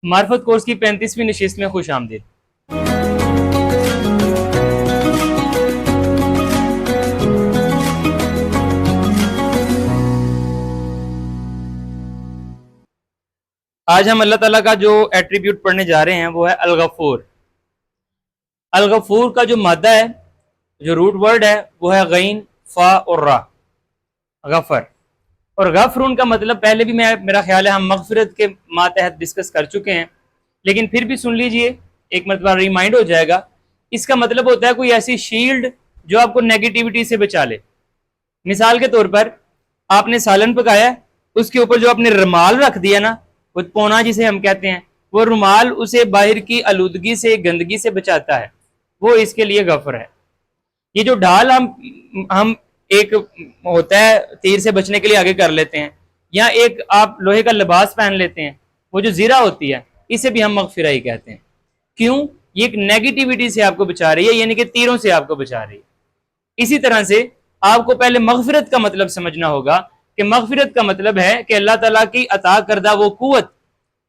معرفت کورس کی 35ویں نشست میں خوش آمدید۔ آج ہم اللہ تعالیٰ کا جو ایٹریبیوٹ پڑھنے جا رہے ہیں وہ ہے الغفور۔ الغفور کا جو مادہ ہے، جو روٹ ورڈ ہے، وہ ہے غین فا اور را، غفر۔ اور غفرون کا مطلب پہلے بھی میرا خیال ہے ہم مغفرت کے ماتحت ڈسکس کر چکے ہیں، لیکن پھر بھی سن لیجئے، ایک مرتبہ ریمائنڈ ہو جائے گا۔ اس کا مطلب ہوتا ہے کوئی ایسی شیلڈ جو آپ کو نیگیٹیوٹی سے بچا لے۔ مثال کے طور پر آپ نے سالن پکایا، اس کے اوپر جو آپ نے رومال رکھ دیا نا، وہ پونا جسے ہم کہتے ہیں، وہ رومال اسے باہر کی آلودگی سے، گندگی سے بچاتا ہے، وہ اس کے لیے غفر ہے۔ یہ جو ڈھال ہم ایک ہوتا ہے تیر سے بچنے کے لیے آگے کر لیتے ہیں، یا ایک آپ لوہے کا لباس پہن لیتے ہیں، وہ جو زیرہ ہوتی ہے، اسے بھی ہم مغفرہ ہی کہتے ہیں۔ کیوں؟ یہ ایک نیگیٹیوٹی سے آپ کو بچا رہی ہے، یعنی کہ تیروں سے آپ کو بچا رہی ہے۔ اسی طرح سے آپ کو پہلے مغفرت کا مطلب سمجھنا ہوگا کہ مغفرت کا مطلب ہے کہ اللہ تعالیٰ کی عطا کردہ وہ قوت،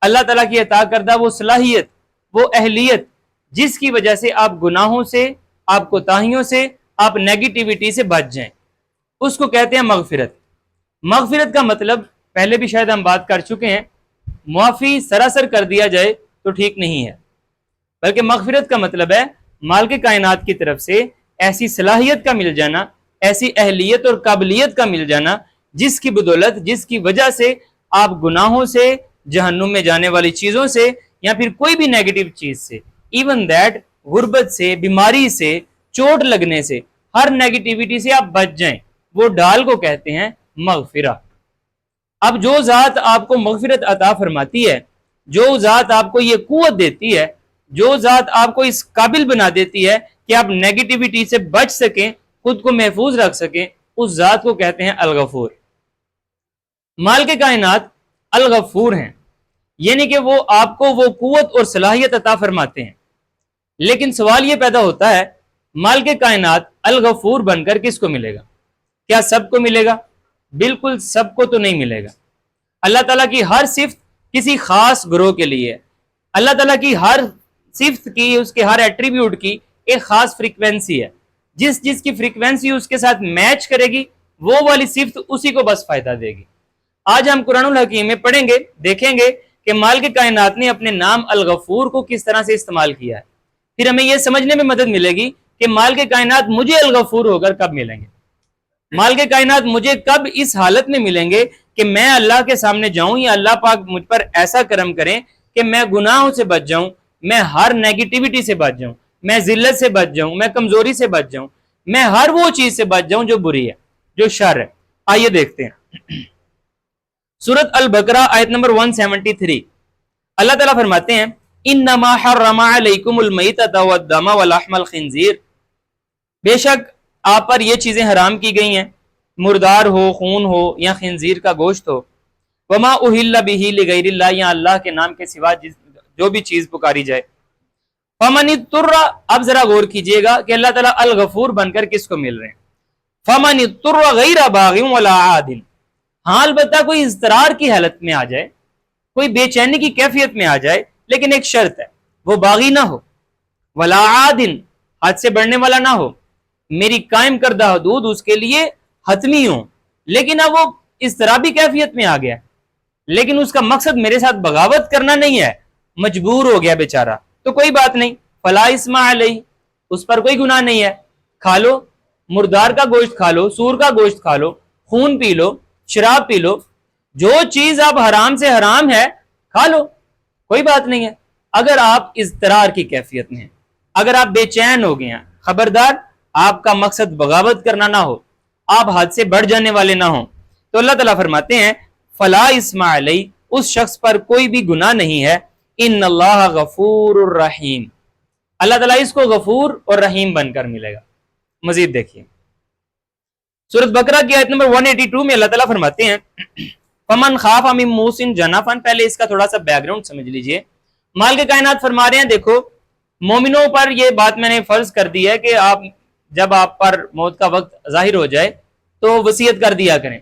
اللہ تعالیٰ کی عطا کردہ وہ صلاحیت، وہ اہلیت، جس کی وجہ سے آپ گناہوں سے، آپ کوتاہیوں سے، آپ نیگیٹیوٹی سے بچ جائیں، اس کو کہتے ہیں مغفرت۔ مغفرت کا مطلب پہلے بھی شاید ہم بات کر چکے ہیں، معافی سراسر کر دیا جائے تو ٹھیک نہیں ہے، بلکہ مغفرت کا مطلب ہے مالک کائنات کی طرف سے ایسی صلاحیت کا مل جانا، ایسی اہلیت اور قابلیت کا مل جانا، جس کی بدولت، جس کی وجہ سے آپ گناہوں سے، جہنم میں جانے والی چیزوں سے، یا پھر کوئی بھی نیگیٹو چیز سے، ایون دیٹ غربت سے، بیماری سے، چوٹ لگنے سے، ہر نیگیٹیوٹی سے آپ بچ جائیں، وہ ڈال کو کہتے ہیں مغفرہ۔ اب جو ذات آپ کو مغفرت عطا فرماتی ہے، جو ذات آپ کو یہ قوت دیتی ہے، جو ذات آپ کو اس قابل بنا دیتی ہے کہ آپ نیگیٹیوٹی سے بچ سکیں، خود کو محفوظ رکھ سکیں، اس ذات کو کہتے ہیں الغفور۔ مالک کائنات الغفور ہیں، یعنی کہ وہ آپ کو وہ قوت اور صلاحیت عطا فرماتے ہیں۔ لیکن سوال یہ پیدا ہوتا ہے، مالک کائنات الغفور بن کر کس کو ملے گا؟ کیا سب کو ملے گا؟ بالکل سب کو تو نہیں ملے گا۔ اللہ تعالیٰ کی ہر صفت کسی خاص گروہ کے لیے ہے۔ اللہ تعالیٰ کی ہر صفت کی، اس کے ہر ایٹریبیوٹ کی ایک خاص فریکوینسی ہے، جس کی فریکوینسی اس کے ساتھ میچ کرے گی، وہ والی صفت اسی کو بس فائدہ دے گی۔ آج ہم قرآن الحکیم میں پڑھیں گے، دیکھیں گے کہ مالک کائنات نے اپنے نام الغفور کو کس طرح سے استعمال کیا ہے۔ پھر ہمیں یہ سمجھنے میں مدد ملے گی کہ مالک کائنات مجھے الغفور ہو کر کب ملیں گے، مالک کائنات مجھے کب اس حالت میں ملیں گے کہ میں اللہ کے سامنے جاؤں، یا اللہ پاک مجھ پر ایسا کرم کریں کہ میں گناہوں سے بچ جاؤں، میں ہر نیگیٹیوٹی سے بچ جاؤں، میں ذلت سے بچ جاؤں، میں کمزوری سے بچ جاؤں، میں ہر وہ چیز سے بچ جاؤں جو بری ہے، جو شر ہے۔ آئیے دیکھتے ہیں سورۃ البقرہ آیت نمبر 173۔ اللہ تعالیٰ فرماتے ہیں انما حرم علیکم المیتۃ والدم ولحم الخنزیر، بے شک آپ پر یہ چیزیں حرام کی گئی ہیں، مردار ہو، خون ہو، یا خنزیر کا گوشت ہو، وما اہل بہ لغیر اللہ، یا اللہ کے نام کے سوا جو بھی چیز پکاری جائے۔ فمن اضطر، اب ذرا غور کیجئے گا کہ اللہ تعالیٰ الغفور بن کر کس کو مل رہے ہیں۔ فمن اضطر غیر باغ ولا عاد، ہاں البتہ کوئی اضطرار کی حالت میں آ جائے، کوئی بے چینی کی کیفیت میں آ جائے، لیکن ایک شرط ہے، وہ باغی نہ ہو، ولا عاد، حد سے بڑھنے والا نہ ہو، میری قائم کردہ حدود اس کے لیے حتمی ہوں، لیکن اب وہ اضطرابی کیفیت میں آ گیا، لیکن اس کا مقصد میرے ساتھ بغاوت کرنا نہیں ہے، مجبور ہو گیا بیچارہ، تو کوئی بات نہیں، فلا اسم علیہ، اس پر کوئی گناہ نہیں ہے، کھا لو، مردار کا گوشت کھا لو، سور کا گوشت کھا لو، خون پی لو، شراب پی لو، جو چیز اب حرام سے حرام ہے کھا لو، کوئی بات نہیں ہے۔ اگر آپ اضطرار کی کیفیت میں ہیں، اگر آپ بے چین ہو گئے ہیں، خبردار آپ کا مقصد بغاوت کرنا نہ ہو، آپ حد سے بڑھ جانے والے نہ ہوں، تو اللہ تعالیٰ فرماتے ہیں فلا اسم علیہ، اس شخص پر کوئی بھی گناہ نہیں ہے، ان اللہ غفور الرحیم، اللہ تعالیٰ اس کو غفور اور رحیم بن کر ملے گا۔ مزید دیکھیے سورۃ بقرہ کی آیت نمبر 182 میں اللہ تعالیٰ فرماتے ہیں فمن خاف من موص جنفا، پہلے اس کا تھوڑا سا بیک گراؤنڈ سمجھ لیجئے۔ مالک کائنات فرما رہے ہیں دیکھو مومنوں پر یہ بات میں نے فرض کر دی ہے کہ آپ جب آپ پر موت کا وقت ظاہر ہو جائے تو وصیت کر دیا کریں۔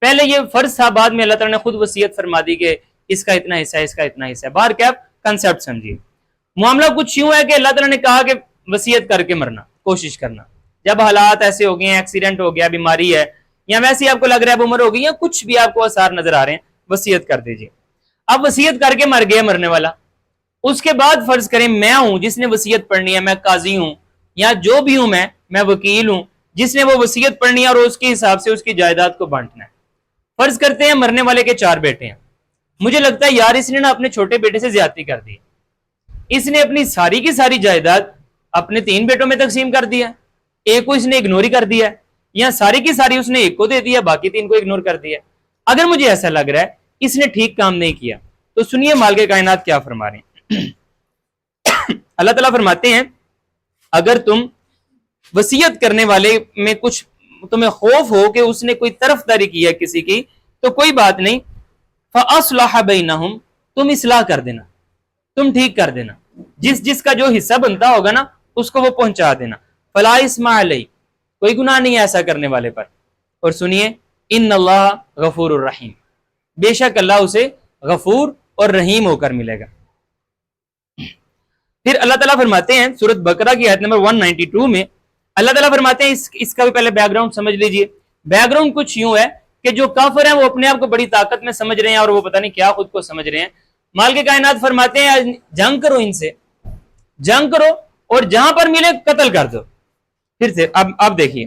پہلے یہ فرض تھا، بعد میں اللہ تعالیٰ نے خود وصیت فرما دی کہ اس کا اتنا حصہ ہے، اس کا اتنا حصہ ہے. باہر کیا کنسپٹ سمجھیے. معاملہ کچھ یوں ہے کہ اللہ تعالیٰ نے کہا کہ وصیت کر کے مرنا، کوشش کرنا. جب حالات ایسے ہو گئے ہیں، ایکسیڈنٹ ہو گیا، بیماری ہے، یا ویسے آپ کو لگ رہا ہے عمر ہو گئی، یا کچھ بھی آپ کو آثار نظر آ رہے ہیں، وصیت کر دیجیے. اب وصیت کر کے مر گیا مرنے والا. اس کے بعد فرض کریں میں ہوں جس نے وصیت پڑھنی ہے، میں قاضی ہوں یا جو بھی ہوں، میں وکیل ہوں جس نے وہ وصیت پڑھنی ہے اور اس کے حساب سے اس کی جائیداد کو بانٹنا ہے. فرض کرتے ہیں مرنے والے کے 4 بیٹے ہیں. مجھے لگتا ہے یار اس نے نا اپنے چھوٹے بیٹے سے زیادتی کر دی، اس نے اپنی ساری کی ساری جائیداد اپنے 3 بیٹوں میں تقسیم کر دیا، ایک کو اس نے اگنور ہی کر دیا، یا ساری کی ساری اس نے ایک کو دے دیا، باقی 3 کو اگنور کر دیا. اگر مجھے ایسا لگ رہا ہے اس نے ٹھیک کام نہیں کیا، تو سنیے مالک کائنات کیا فرما رہے ہیں. اللہ تعالیٰ فرماتے ہیں اگر تم وصیت کرنے والے میں کچھ تمہیں خوف ہو کہ اس نے کوئی طرف داری کی ہے کسی کی، تو کوئی بات نہیں. فَأَصْلَحَ بَيْنَهُمْ، تم اصلاح کر دینا، تم ٹھیک کر دینا، جس کا جو حصہ بنتا ہوگا نا اس کو وہ پہنچا دینا. فَلَا إِثْمَ عَلَيْهِ، کوئی گناہ نہیں ہے ایسا کرنے والے پر. اور سنیے ان اللہ غفور الرحیم، بے شک اللہ اسے غفور اور رحیم ہو کر ملے گا. پھر اللہ تعالیٰ فرماتے ہیں سورۃ بقرہ کی آیت نمبر 192 میں، اللہ تعالیٰ فرماتے ہیں اس کا بھی پہلے بیک گراؤنڈ سمجھ لیجئے. بیک گراؤنڈ کچھ یوں ہے کہ جو کافر ہیں وہ اپنے آپ کو بڑی طاقت میں سمجھ رہے ہیں اور وہ پتہ نہیں کیا خود کو سمجھ رہے ہیں. مالک کائنات فرماتے ہیں جنگ کرو، ان سے جنگ کرو اور جہاں پر ملے قتل کر دو. پھر سے اب دیکھیے،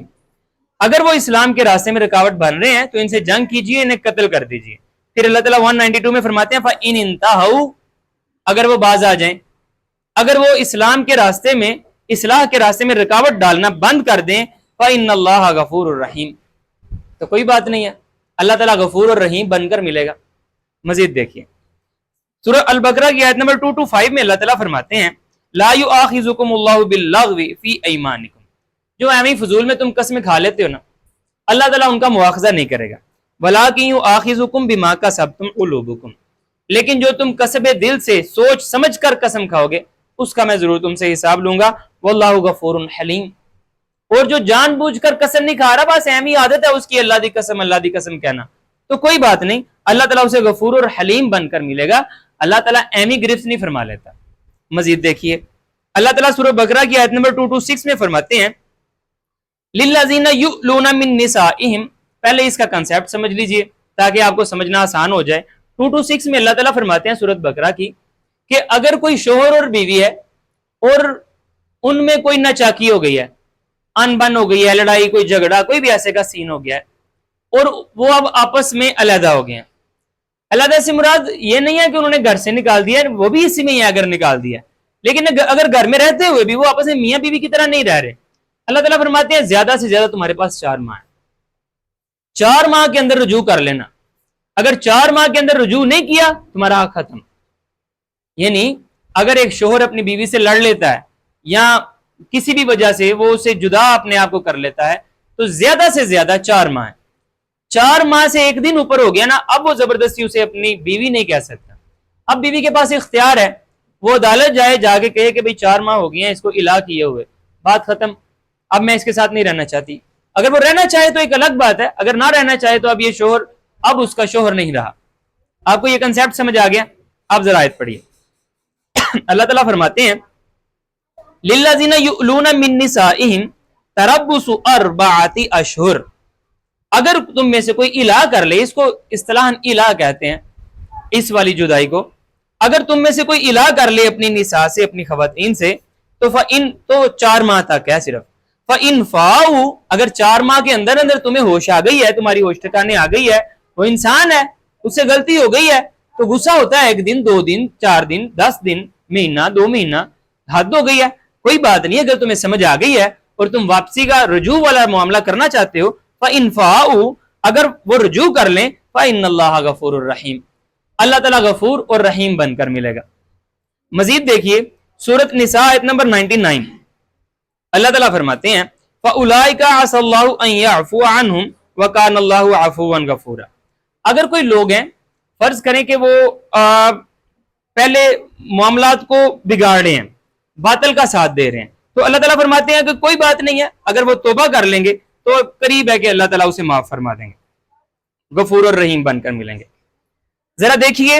اگر وہ اسلام کے راستے میں رکاوٹ بن رہے ہیں تو ان سے جنگ کیجیے، انہیں قتل کر دیجیے. پھر اللہ تعالیٰ 192 میں فرماتے ہیں فَإِنِ انْتَهَوْا، اگر وہ باز آ جائیں، اگر وہ اسلام کے راستے میں، اصلاح کے راستے میں رکاوٹ ڈالنا بند کر دیں، فَإِنَّ اللَّهَ غَفُورٌ الرحیم، تو کوئی بات نہیں ہے، اللہ تعالیٰ غفور اور رحیم بن کر ملے گا. مزید دیکھیے سورہ البقرہ کی آیت نمبر 225 میں اللہ تعالیٰ فرماتے ہیں لا یؤاخذکم اللہ باللغو فی ایمانکم، جو ایویں فضول میں تم قسمیں کھا لیتے ہو نا، اللہ تعالیٰ ان کا مواخذہ نہیں کرے گا. ولاکن یؤاخذکم بما کسبتم قلوبکم، لیکن جو تم کسب دل سے سوچ سمجھ کر قسم کھاؤ گے اس کا میں ضرور تم سے حساب لوں گا. واللہ غفور حلیم، اور جو جان بوجھ کر قسم نہیں کھا رہا، بس ایمی عادت ہے اس کی اللہ دی قسم کہنا، تو کوئی بات نہیں، اللہ تعالیٰ اسے غفور اور حلیم بن کر ملے گا. اللہ تعالیٰ ایمی گرفت نہیں فرما لیتا. مزید دیکھیے اللہ تعالیٰ سورہ بقرہ کی آیت نمبر 226 میں فرماتے ہیں للذین یؤلون من نسائہم، پہلے اس کا کنسیپٹ سمجھ لیجئے تاکہ آپ کو سمجھنا آسان ہو جائے. 226 میں اللہ تعالیٰ فرماتے ہیں سورۃ بقرہ کی کہ اگر کوئی شوہر اور بیوی ہے اور ان میں کوئی ناچاکی ہو گئی ہے، ان بن ہو گئی ہے، لڑائی، کوئی جھگڑا، کوئی بھی ایسے کا سین ہو گیا ہے، اور وہ اب آپس میں علیحدہ ہو گئے ہیں. علیحدہ سے مراد یہ نہیں ہے کہ انہوں نے گھر سے نکال دیا ہے، وہ بھی اسی میں ہی اگر نکال دیا ہے، لیکن اگر گھر میں رہتے ہوئے بھی وہ آپس میں میاں بیوی کی طرح نہیں رہ رہے، اللہ تعالیٰ فرماتے ہیں زیادہ سے زیادہ تمہارے پاس 4 ماہ ہے، 4 ماہ کے اندر رجوع کر لینا. اگر 4 ماہ کے اندر رجوع نہیں کیا تمہارا حق ختم. یعنی اگر ایک شوہر اپنی بیوی سے لڑ لیتا ہے یا کسی بھی وجہ سے وہ اسے جدا اپنے آپ کو کر لیتا ہے تو زیادہ سے زیادہ 4 ماہ ہے. 4 ماہ سے ایک دن اوپر ہو گیا نا، اب وہ زبردستی اسے اپنی بیوی نہیں کہہ سکتا. اب بیوی کے پاس اختیار ہے، وہ عدالت جائے، جا کے کہے کہ بھئی 4 ماہ ہو گئے ہیں اس کو الا کیے ہوئے، بات ختم، اب میں اس کے ساتھ نہیں رہنا چاہتی. اگر وہ رہنا چاہے تو ایک الگ بات ہے، اگر نہ رہنا چاہے تو اب یہ شوہر اب اس کا شوہر نہیں رہا. آپ کو یہ کنسیپٹ سمجھ آ گیا؟ آپ ذرا آیت پڑھیے. اللہ تعالیٰ فرماتے ہیں للذین یؤلون من نسائہم تربص 4 اشہر، اگر تم میں سے کوئی الا کر لے، اس کو اصطلاحاً الا کہتے ہیں اس والی جدائی کو، اگر تم میں سے کوئی الا کر لے اپنی نساء سے، اپنی خواتین سے، تو تو 4 ماہ تک ہے صرف. فَإِنْ فَاؤُوا، اگر 4 ماہ کے اندر اندر تمہیں ہوش آ گئی ہے، تمہاری ہوش ٹھکانے آ گئی ہے، وہ انسان ہے، اس سے غلطی ہو گئی ہے، تو غصہ ہوتا ہے 1 دن 2 دن 4 دن 10 دن مہینہ 2 مہینہ، حد ہو گئی ہے، کوئی بات نہیں. اگر تمہیں سمجھ آ گئی ہے اور تم واپسی کا رجوع والا معاملہ کرنا چاہتے ہو، فَإِنْ فَاؤُوا، اگر وہ رجوع کر لیں، فَإِنَّ اللَّهَ غَفُورٌ رَحِيمٌ، اللہ تعالیٰ غفور اور رحیم بن کر ملے گا. مزید دیکھیے سورۃ نساء آیت نمبر 99، اللہ تعالیٰ فرماتے ہیں فَأُولَٰئِكَ عَسَى اللَّهُ أَن يَعْفُوَ عَنْهُمْ وَكَانَ اللَّهُ عَفُوًّا غَفُورًا. اگر کوئی لوگ ہیں، فرض کریں کہ وہ پہلے معاملات کو بگاڑ رہے ہیں، باطل کا ساتھ دے رہے ہیں، تو اللہ تعالیٰ فرماتے ہیں کہ کوئی بات نہیں ہے، اگر وہ توبہ کر لیں گے تو قریب ہے کہ اللہ تعالیٰ اسے معاف فرما دیں گے، غفور اور رحیم بن کر ملیں گے. ذرا دیکھیے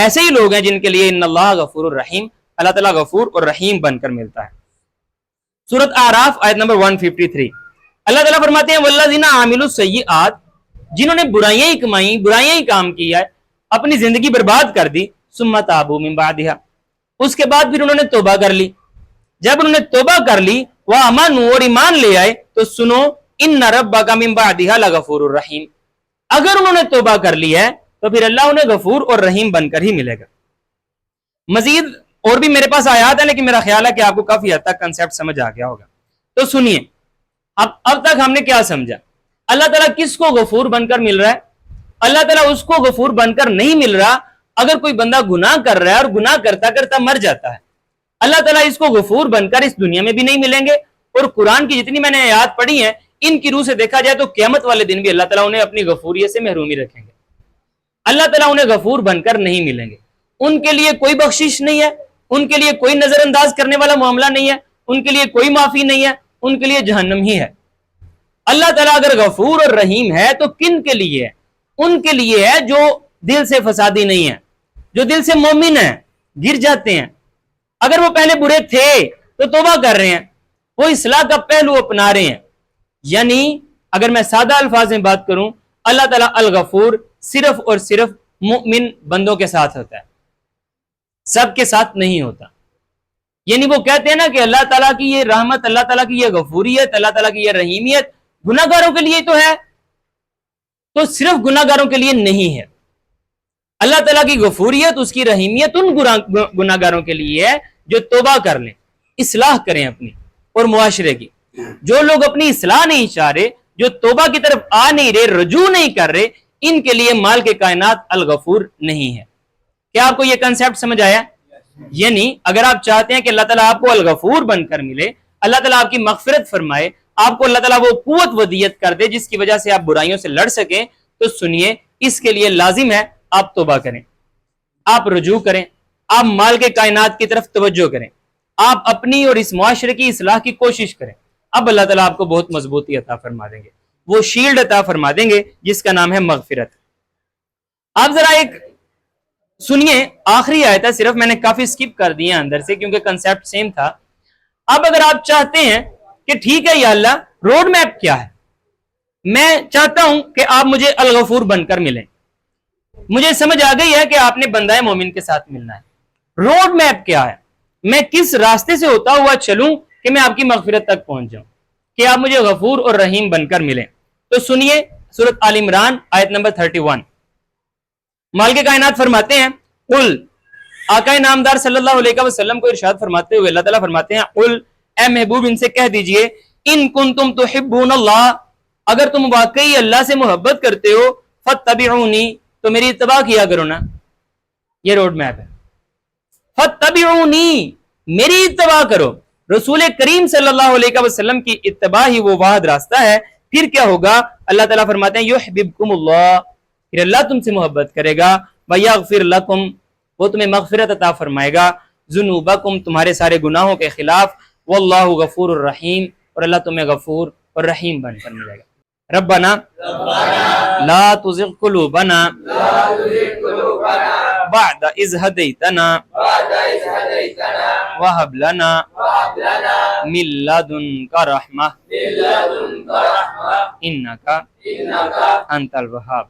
ایسے ہی لوگ ہیں جن کے لیے ان اللہ غفور الرحیم، اللہ تعالیٰ غفور اور رحیم بن کر ملتا ہے۔ سورۃ اعراف آیت نمبر 153، اللہ تعالیٰ فرماتے ہیں والذین عاملوا السیئات، جنہوں نے برائیاں ہی کمائیں، برائیاں ہی کام کیا ہے، اپنی زندگی برباد کر دی، ثم تابوا من بعدها، اس کے بعد پھر انہوں نے توبہ کر لی۔ جب انہوں نے توبہ کر لی وآمنوا، اور ایمان لے آئے، تو سنو ان ربک من بعدها لغفور الرحیم، اگر انہوں نے توبہ کر لی ہے تو پھر اللہ انہیں غفور اور رحیم بن کر ہی ملے گا۔ مزید اور بھی میرے پاس آیات ہیں، لیکن میرا خیال ہے کہ آپ کو کافی حد تک کنسیپٹ سمجھ آ گیا ہوگا۔ تو سنیے، اب تک ہم نے کیا سمجھا؟ اللہ تعالیٰ کس کو غفور بن کر مل رہا ہے؟ اللہ تعالیٰ اس کو غفور بن کر نہیں مل رہا اگر کوئی بندہ گناہ کر رہا ہے اور گناہ کرتا کرتا مر جاتا ہے۔ اللہ تعالیٰ اس کو غفور بن کر اس دنیا میں بھی نہیں ملیں گے، اور قرآن کی جتنی میں نے آیات پڑھی ہیں ان کی روح سے دیکھا جائے تو قیامت والے دن بھی اللہ تعالیٰ انہیں اپنی غفوریت سے محرومی رکھیں گے۔ اللہ تعالیٰ انہیں غفور بن کر نہیں ملیں گے، ان کے لیے کوئی بخشش نہیں ہے، ان کے لیے کوئی نظر انداز کرنے والا معاملہ نہیں ہے، ان کے لیے کوئی معافی نہیں ہے، ان کے لیے جہنم ہی ہے۔ اللہ تعالیٰ اگر غفور اور رحیم ہے تو کن کے لیے ہے؟ ان کے لیے ہے جو دل سے فسادی نہیں ہے، جو دل سے مومن ہیں، گر جاتے ہیں۔ اگر وہ پہلے برے تھے تو توبہ کر رہے ہیں، وہ اصلاح کا پہلو اپنا رہے ہیں۔ یعنی اگر میں سادہ الفاظ میں بات کروں، اللہ تعالیٰ الغفور صرف اور صرف مؤمن بندوں کے ساتھ ہوتا ہے، سب کے ساتھ نہیں ہوتا۔ یعنی وہ کہتے ہیں نا کہ اللہ تعالیٰ کی یہ رحمت، اللہ تعالیٰ کی یہ غفوریت، اللہ تعالیٰ کی یہ رحیمیت گناہ گاروں کے لیے تو ہے، تو صرف گناہ گاروں کے لیے نہیں ہے۔ اللہ تعالیٰ کی غفوریت، اس کی رحیمیت ان گناہ گاروں کے لیے ہے جو توبہ کر لیں، اصلاح کریں اپنی اور معاشرے کی۔ جو لوگ اپنی اصلاح نہیں چاہ رہے، جو توبہ کی طرف آ نہیں رہے، رجوع نہیں کر رہے، ان کے لیے مال کے کائنات الغفور نہیں ہے۔ کیا آپ کو یہ کنسیپٹ سمجھ آیا؟ یعنی اگر آپ چاہتے ہیں کہ اللہ تعالیٰ آپ کو الغفور بن کر ملے، اللہ تعالیٰ آپ کی مغفرت فرمائے، آپ کو اللہ تعالیٰ وہ قوت ودیت کر دے جس کی وجہ سے آپ برائیوں سے لڑ سکیں، تو سنیے، اس کے لیے لازم ہے آپ توبہ کریں، آپ رجوع کریں، آپ مال کے کائنات کی طرف توجہ کریں، آپ اپنی اور اس معاشرے کی اصلاح کی کوشش کریں۔ اب اللہ تعالیٰ آپ کو بہت مضبوطی عطا فرما دیں گے، وہ شیلڈ عطا فرما دیں گے جس کا نام ہے مغفرت۔ آپ ذرا ایک سنیے، آخری آیت ہے، صرف میں نے کافی سکپ کر دی ہے اندر سے کیونکہ کنسیپٹ سیم تھا۔ اب اگر آپ چاہتے ہیں کہ ٹھیک ہے یا اللہ، روڈ میپ کیا ہے، میں چاہتا ہوں کہ آپ مجھے الغفور بن کر ملیں، مجھے سمجھ آ گئی ہے کہ آپ نے بندہ مومن کے ساتھ ملنا ہے، روڈ میپ کیا ہے، میں کس راستے سے ہوتا ہوا چلوں کہ میں آپ کی مغفرت تک پہنچ جاؤں، کہ آپ مجھے غفور اور رحیم بن کر ملیں۔ تو سنیے سورۃ آل عمران آیت نمبر 31، مال کے کائنات فرماتے ہیں قل، آقا نامدار صلی اللہ علیہ وسلم کو ارشاد فرماتے ہوئے اللہ تعالیٰ فرماتے ہیں قل، اے محبوب ان سے کہہ دیجئے، ان کنتم تحبون اللہ، اگر تم واقعی اللہ سے محبت کرتے ہو، فاتبعونی، تو میری اتباع کیا کرو نا۔ یہ روڈ میپ ہے، فاتبعونی، میری اتباع کرو، رسول کریم صلی اللہ علیہ وسلم کی اتباع ہی وہ واحد راستہ ہے۔ پھر کیا ہوگا؟ اللہ تعالیٰ فرماتے ہیں یحببکم اللہ، پھر اللہ تم سے محبت کرے گا، ویغفر لکم، وہ تمہیں مغفرت عطا فرمائے گا، ذنوبکم، تمہارے سارے گناہوں کے خلاف، واللہ غفور الرحیم، اور اللہ تمہیں غفور اور رحیم بن کر ملے گا۔ ربنا لا تزغ قلوبنا بعد اذ ہدیتنا وہب لنا من لدنک رحمہ انک انت الوہاب۔